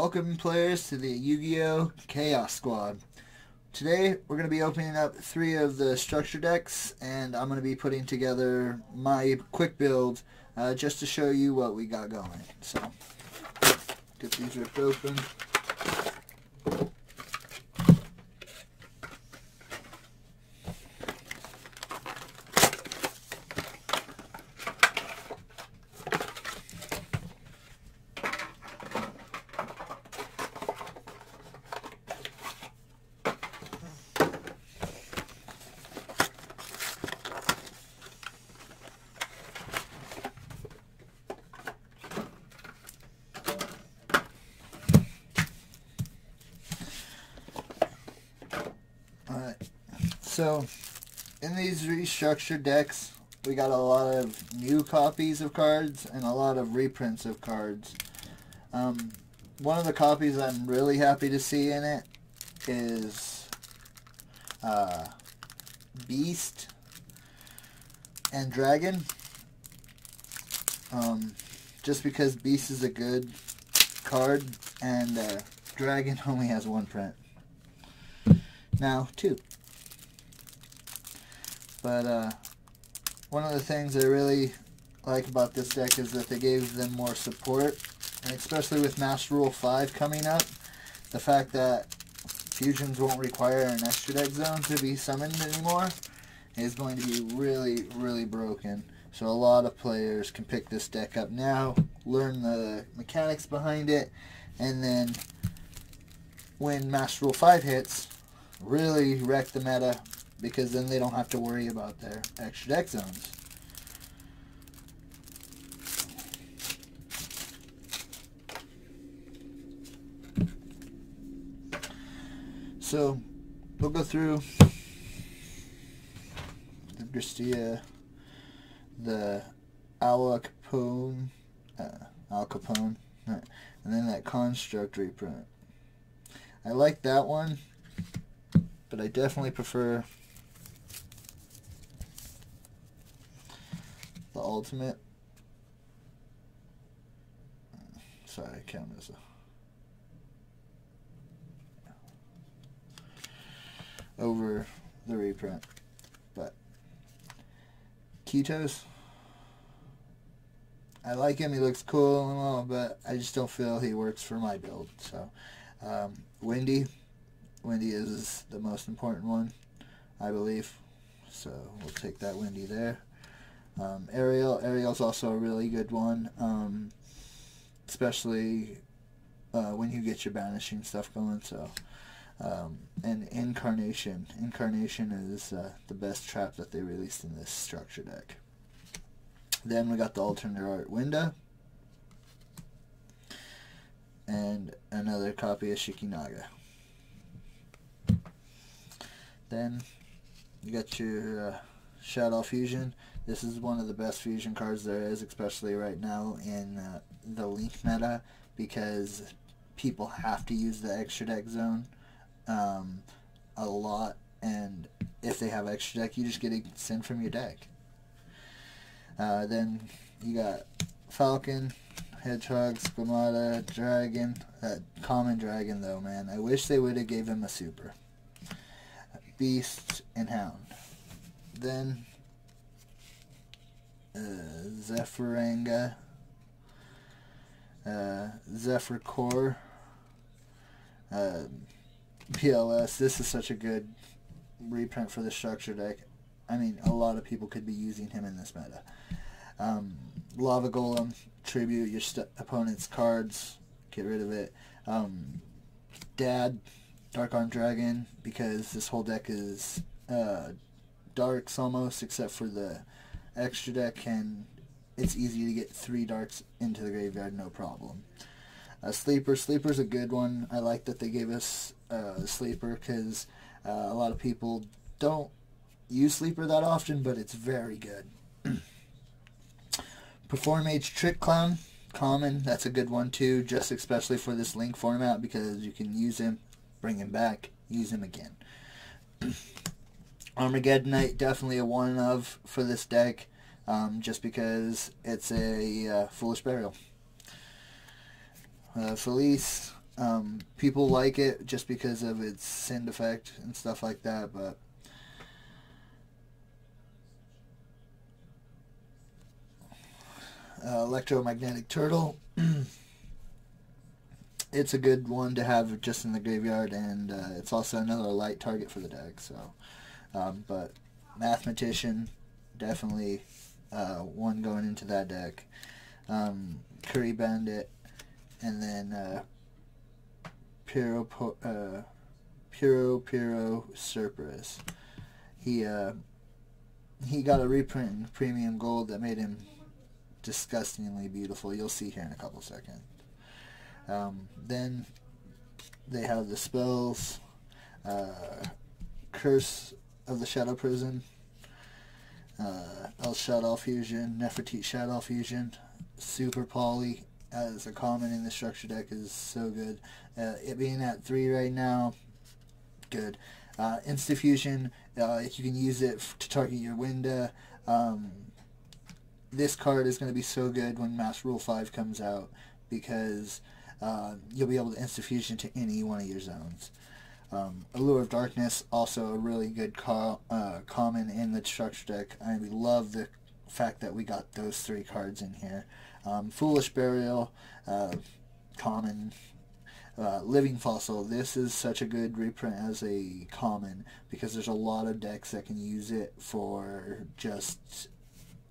Welcome players to the Yu-Gi-Oh! Chaos Squad. Today we're going to be opening up 3 of the structure decks, and I'm going to be putting together my quick build just to show you what we got going. So, get these ripped open. So, in these restructured decks, we got a lot of new copies of cards and a lot of reprints of cards. One of the copies I'm really happy to see in it is Beast and Dragon. Just because Beast is a good card and Dragon only has 1 print. Now, 2. But one of the things I really like about this deck is that they gave them more support, and especially with Master Rule 5 coming up, the fact that fusions won't require an extra deck zone to be summoned anymore is going to be really, really broken. So a lot of players can pick this deck up now, learn the mechanics behind it, and then when Master Rule 5 hits, really wreck the meta, because then they don't have to worry about their extra deck zones. So, we'll go through the Gristia, the Al Capone, and then that Construct reprint. I like that one, but I definitely prefer the Ultimate. Sorry, I count as over the reprint. But Kitos, I like him, he looks cool and all, but I just don't feel he works for my build. So Wendy is the most important one, I believe. So we'll take that Wendy there. Ariel's also a really good one, especially when you get your banishing stuff going. So, and Incarnation is the best trap that they released in this structure deck. Then we got the alternate art Winda, and another copy of Shikinaga. Then you got your Shaddoll Fusion. This is one of the best fusion cards there is, especially right now in the Link meta, because people have to use the extra deck zone a lot, and if they have extra deck, you just get to send from your deck. Then you got Falcon, Hedgehog, Squamata, Dragon. That common Dragon though, man, I wish they would have gave him a super. Beast and Hound. Then Zephyranga, Zephyr Core, PLS. This is such a good reprint for the structure deck. I mean, a lot of people could be using him in this meta. Lava Golem, tribute your opponent's cards, get rid of it. Dad, Dark Arm Dragon, because this whole deck is darks almost, except for the extra deck, and it's easy to get 3 darks into the graveyard, no problem. Sleeper's a good one. I like that they gave us Sleeper, because a lot of people don't use Sleeper that often, but it's very good. Perform Age Trick Clown, common, that's a good one too, just especially for this Link format, because you can use him, bring him back, use him again. Armageddonite, definitely a one of for this deck, just because it's a Foolish Burial. Felice, People like it just because of its send effect and stuff like that, but electromagnetic turtle. It's a good one to have just in the graveyard, and it's also another light target for the deck. So, but mathematician, definitely one going into that deck. Curry Bandit, and then Piro Cerberus. He got a reprint in premium gold that made him disgustingly beautiful. You'll see here in a couple seconds. Then they have the spells, Curse of the Shadow Prison, El Shaddoll Fusion, Nefertiti Shaddoll Fusion, Super Poly as a common in the structure deck is so good. It being at 3 right now, good. Insta Fusion, you can use it to target your window. This card is going to be so good when Mass Rule 5 comes out, because you'll be able to Insta Fusion to any one of your zones. Allure of Darkness, also a really good common in the structure deck. I love the fact that we got those 3 cards in here. Foolish Burial, common. Living Fossil, this is such a good reprint as a common, because there's a lot of decks that can use it for just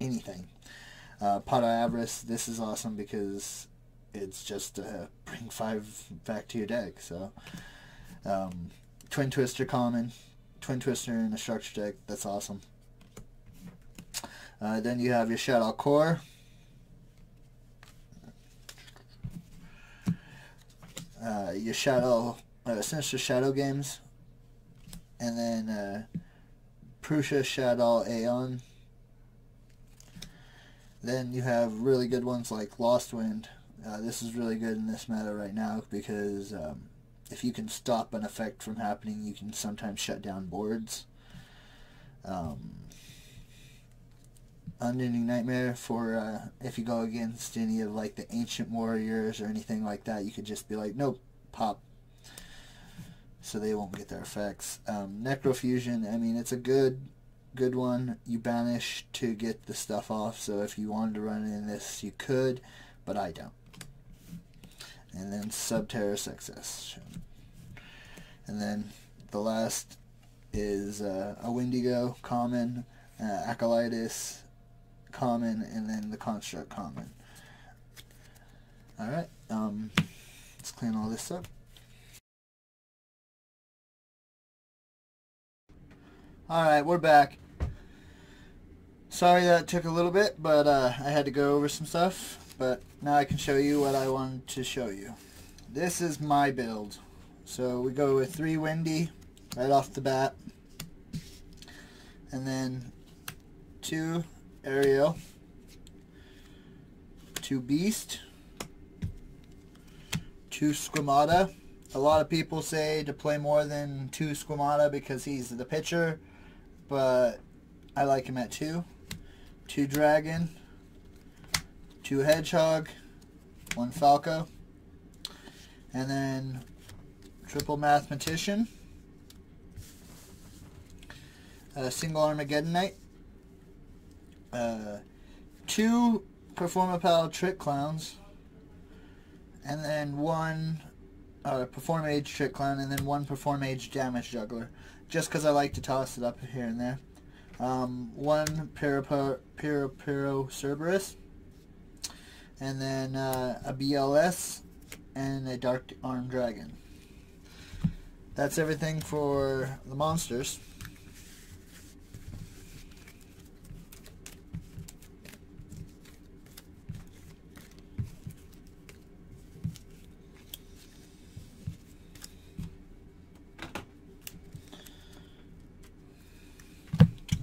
anything. Pot of Avarice, this is awesome because it's just bring 5 back to your deck. So Twin Twister common, Twin Twister in a structure deck, that's awesome. Then you have your Shaddoll Core, your Shadow Sinister Shadow Games, and then Prussia Shaddoll Aeon. Then you have really good ones like Lost Wind. This is really good in this meta right now, because if you can stop an effect from happening, you can sometimes shut down boards. Unending Nightmare, for if you go against any of like the Ancient Warriors or anything like that, you could just be like, nope, pop, so they won't get their effects. Necrofusion, I mean, it's a good one. You banish to get the stuff off, so if you wanted to run in this, you could, but I don't. And then Subterra Success. And then the last is a Wendigo common, Acolytus common, and then the Construct common. Alright, let's clean all this up. Alright, we're back. Sorry that it took a little bit, but I had to go over some stuff. But now I can show you what I wanted to show you. This is my build. So we go with 3 Windy right off the bat. And then 2 Ariel, 2 Beast, 2 Squamata. A lot of people say to play more than 2 Squamata because he's the pitcher, but I like him at 2. 2 Dragon, 2 Hedgehog, 1 Falco, and then triple Mathematician, a single Armageddonite, 2 Performapal Trick Clowns, and then 1 Perform Age Trick Clown, and then 1 Perform Age Damage Juggler, just because I like to toss it up here and there. 1 Piro Cerberus, and then a BLS, and a Dark Arm Dragon. That's everything for the monsters.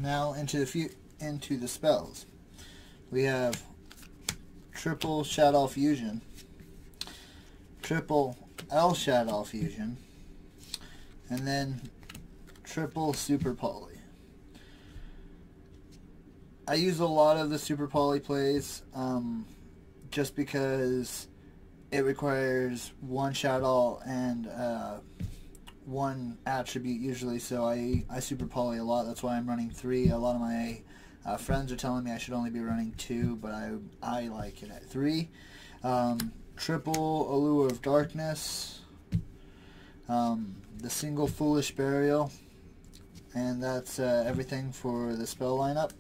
Now into the spells. We have triple Shaddoll Fusion, triple El Shaddoll Fusion, and then triple Super Poly. I use a lot of the Super Poly plays just because it requires one Shaddoll and one attribute usually, so I super poly a lot. That's why I'm running 3. A lot of my friends are telling me I should only be running 2, but I like it at 3. Triple Allure of Darkness, the single Foolish Burial, and that's everything for the spell lineup.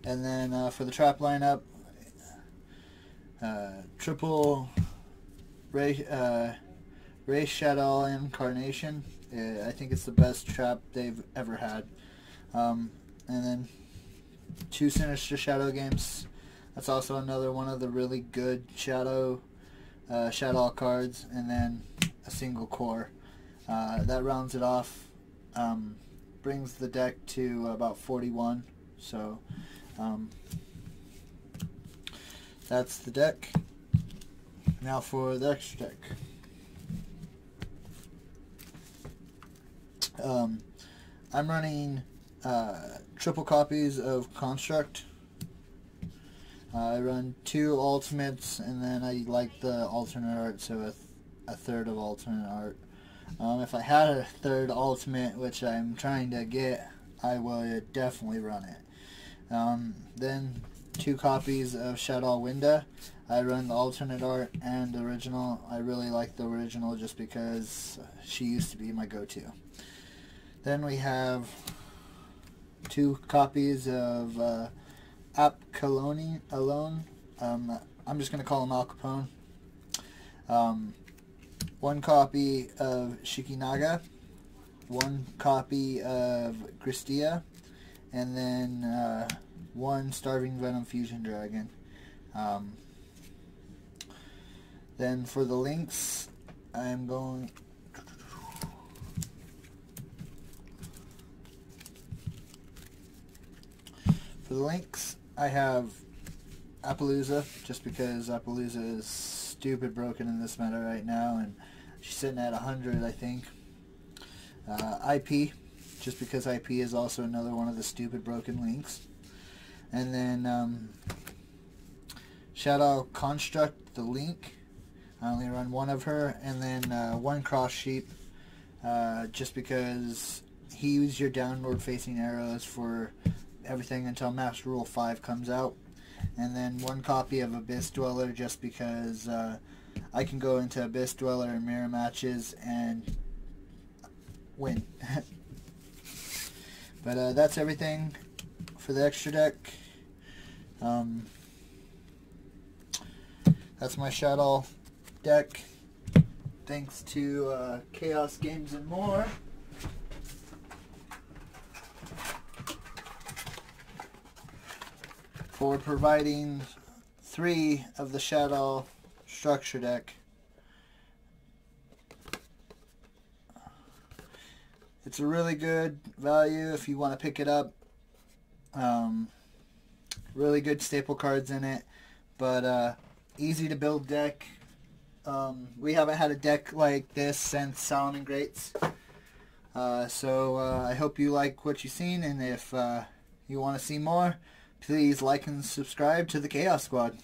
And then for the trap lineup, triple Ray Shaddoll Incarnation. I think it's the best trap they've ever had. And then 2 Sinister Shadow games. That's also another one of the really good Shaddoll cards. And then a single core. That rounds it off. Brings the deck to about 41. So that's the deck. Now for the extra deck. I'm running triple copies of Construct. I run 2 ultimates, and then I like the alternate art, so a third of alternate art. If I had a third ultimate, which I'm trying to get, I would definitely run it. Then 2 copies of Shaddoll Winda. I run the alternate art and the original. I really like the original just because she used to be my go-to. Then we have 2 copies of Al Capone. I'm just going to call him Al Capone. 1 copy of Shikinaga. 1 copy of Gristia. And then 1 Starving Venom Fusion Dragon. Then for the links, I'm going... For the links, I have Appaloosa, just because Appaloosa is stupid broken in this meta right now, and she's sitting at 100, I think. IP, just because IP is also another one of the stupid broken links. And then Shaddoll Construct, the link. I only run 1 of her, and then 1 Cross Sheep, just because he used your downward facing arrows for everything until Master Rule 5 comes out. And then 1 copy of Abyss Dweller, just because I can go into Abyss Dweller and mirror matches and win. But that's everything for the extra deck. That's my Shaddoll deck. Thanks to Chaos Games and More for providing 3 of the Shaddoll Structure Deck. It's a really good value if you want to pick it up. Really good staple cards in it, but easy to build deck. We haven't had a deck like this since Solomon Greats. So I hope you like what you've seen, and if you want to see more, please like and subscribe to the Chaos Squad.